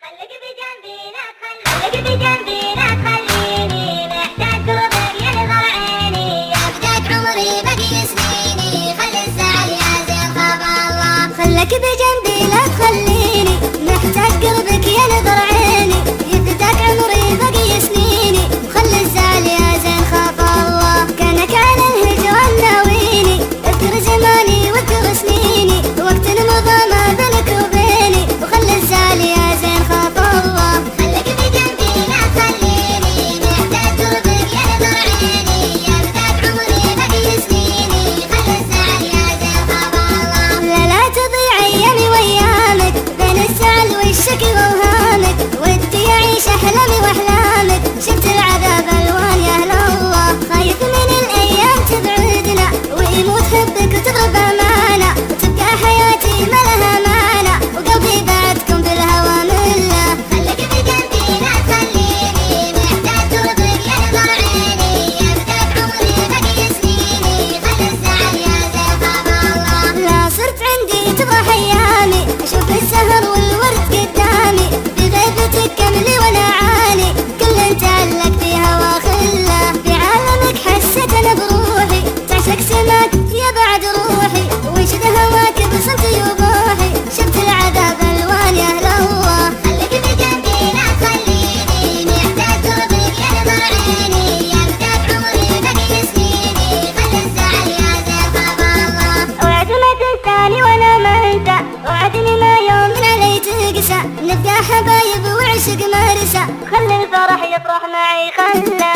خليك بجنبي لا تخليني محتاج قربك ينظر عيني يفداك عمري بقي سنيني خلي الزعل يا زين خاب الله خليك بجنبي لا تخليني محتاج قربك ينظر عيني يفداك عمري بقي سنيني خلي الزعل يا زين خاب الله كانك على الهجران ناويني اذكر زماني واذكر سنيني وقت مضى ما بينك وبيني وخلي الزعل يا زين خاب الله خليك بجنبي لا تخليني محتاج قربك ينظر عيني يفداك عمري بقي سنيني خلي الزعل يا زين خاب الله لا تضيع ايامي وايامك بين الزعل والشكي ووهامك ودي اعيش احلامي واحلامك شفت العذاب الوان يا اهل الله خايف من الايام تبعدنا ويموت حبك وتغرب امانه وتبقى حياتي ما لها معنى وقلبي بعدكم بالهوى مله خليك بجنبي لا تخليني محتاج قربك ينظر عيني يفداك عمري بقي سنيني خلي الزعل يا زين خاب الله لا صرت عندي تفرح ايامي اشوف السهر والورد قدامي بغيبتك كملي وانا عاني كل تعلق في هوا خله في عالمك حسيت انا بروحي تعشق سماك يا بعد روحي ويشد هواك بصمتي وبوحي شفت العذاب الوان يا اهل الله خليك بجنبي لا تخليني محتاج قربك ينظر عيني يفداك عمري بقي سنيني خلي الزعل يا زين خاب الله اوعد ما تنساني وانا ما انسى وعدني ما يوم من علي تقسى نبقى حبايب وعشق مرسى خلي الفرح يفرح معي خله